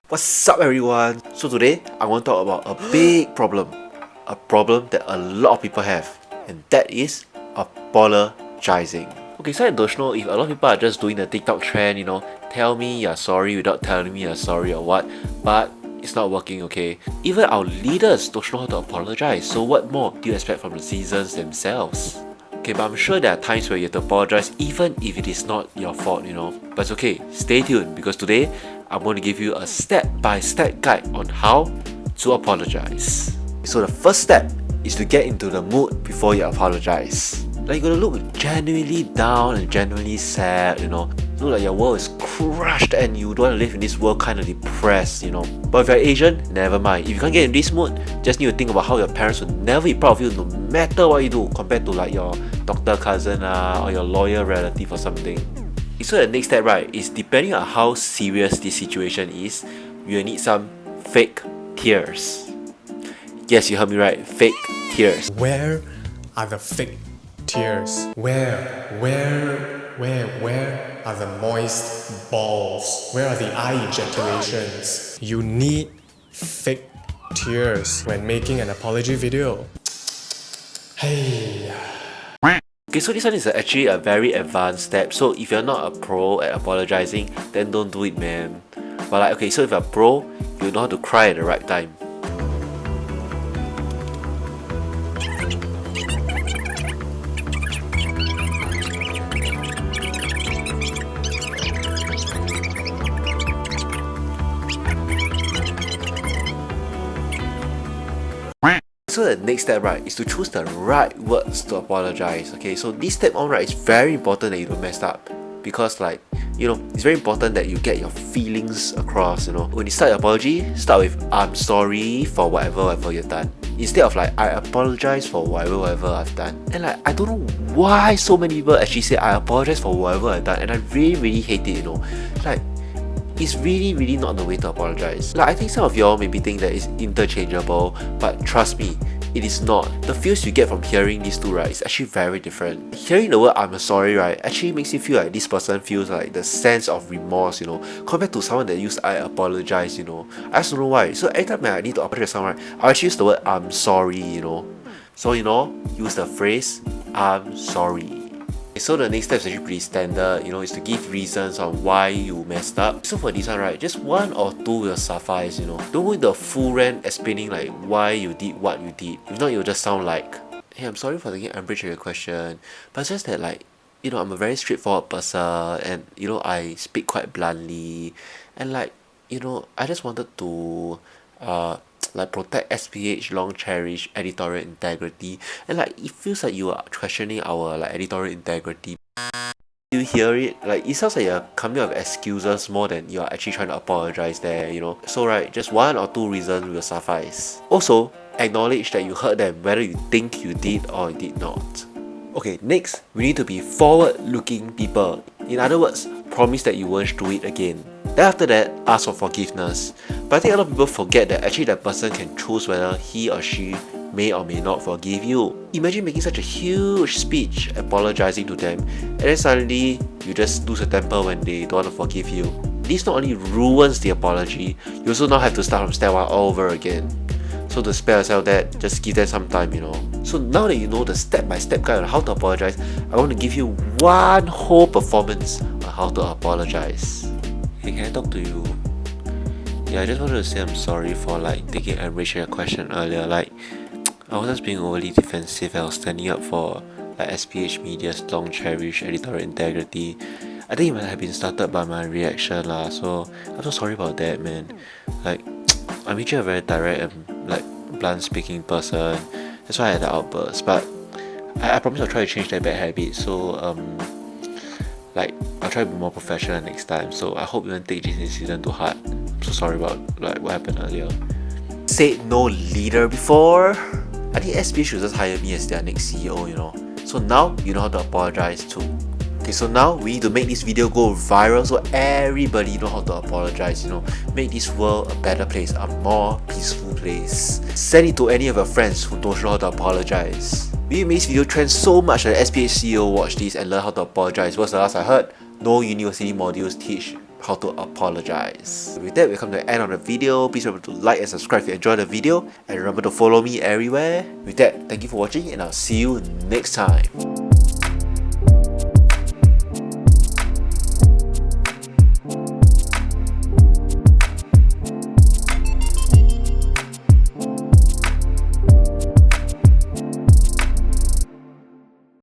What's up everyone? So today I want to talk about a big problem. A problem that a lot of people have, and that is apologizing. Okay, so I don't know if a lot of people are just doing the TikTok trend, tell me you're sorry without telling me you're sorry or what, but it's not working, okay? Even our leaders don't know how to apologize, so what more do you expect from the citizens themselves? Okay, but I'm sure there are times where you have to apologize even if it is not your fault, But it's okay, stay tuned because today I'm going to give you a step-by-step guide on how to apologize. So the first step is to get into the mood before you apologize. Like you're gonna look genuinely down and genuinely sad, Look like your world is crushed and you don't want to live in this world kind of depressed, But if you're Asian, never mind. If you can't get in this mood, just need to think about how your parents would never be proud of you no matter what you do compared to like your doctor cousin or your lawyer relative or something. So the next step, right, is depending on how serious this situation is, you'll need some fake tears. Yes, you heard me right, fake tears. Where are the fake tears? Where are the moist balls? Where are the eye ejaculations? You need fake tears when making an apology video. Hey. Okay, so this one is actually a very advanced step. So if you're not a pro at apologizing, then don't do it, man. But like, okay, so if you're a pro, you know how to cry at the right time. So the next step, right, is to choose the right words to apologize. Okay, so this step on, right, is very important that you don't mess up, because like, it's very important that you get your feelings across. When you start your apology, start with I'm sorry for whatever you've done, instead of like I apologize for whatever I've done. And like, I don't know why so many people actually say I apologize for whatever I've done, and I really hate it. Like, it's really not the way to apologize. Like, I think some of y'all maybe think that it's interchangeable, but trust me, it is not. The feels you get from hearing these two, right, is actually very different. Hearing the word I'm sorry, right, actually makes you feel like this person feels like the sense of remorse, compared to someone that used I apologize, I just don't know why. So every time I need to apologize to someone, right, I actually use the word I'm sorry, So, use the phrase I'm sorry. So the next step is actually pretty standard, is to give reasons on why you messed up. So for this one, right, just one or two will suffice, Don't go into the full rant explaining like why you did what you did. If not, you'll just sound like, hey, I'm sorry for taking umbrage with your question, but it's just that like, I'm a very straightforward person and, I speak quite bluntly and like, I just wanted to like protect SPH long cherished editorial integrity, and like it feels like you are questioning our like editorial integrity. You hear it? Like it sounds like you're coming up with excuses more than you're actually trying to apologize there, So right, just one or two reasons will suffice. Also, acknowledge that you hurt them whether you think you did or you did not. Okay, next, we need to be forward-looking people. In other words, promise that you won't do it again. Then after that, ask for forgiveness. But I think a lot of people forget that actually that person can choose whether he or she may or may not forgive you. Imagine making such a huge speech apologizing to them, and then suddenly you just lose your temper when they don't want to forgive you. This not only ruins the apology, you also now have to start from step one all over again. So to spare yourself that, just give them some time, So now that you know the step-by-step guide on how to apologize, I want to give you one whole performance on how to apologize. Hey, can I talk to you? Yeah, I just wanted to say I'm sorry for like taking umbrage with your question earlier. Like, I was just being overly defensive. I was standing up for like SPH Media's long cherished editorial integrity. I think it might have been started by my reaction lah. So I'm so sorry about that, man. Like, I'm actually a very direct and like blunt speaking person. That's why I had the outburst. But I promise I'll try to change that bad habit. So like I'll try to be more professional next time. So I hope you won't take this incident too hard. I'm so sorry about like what happened earlier. Said no leader before. I think SPH should just hire me as their next CEO, So now you know how to apologize too. Okay, so now we need to make this video go viral so everybody know how to apologize, Make this world a better place, a more peaceful place. Send it to any of your friends who don't know how to apologize. We made this video trend so much that the SPH CEO watch this and learn how to apologize. What's the last I heard? No university modules teach how to apologize. With that, we come to the end of the video. Please remember to like and subscribe if you enjoyed the video, and remember to follow me everywhere. With that, thank you for watching, and I'll see you next time.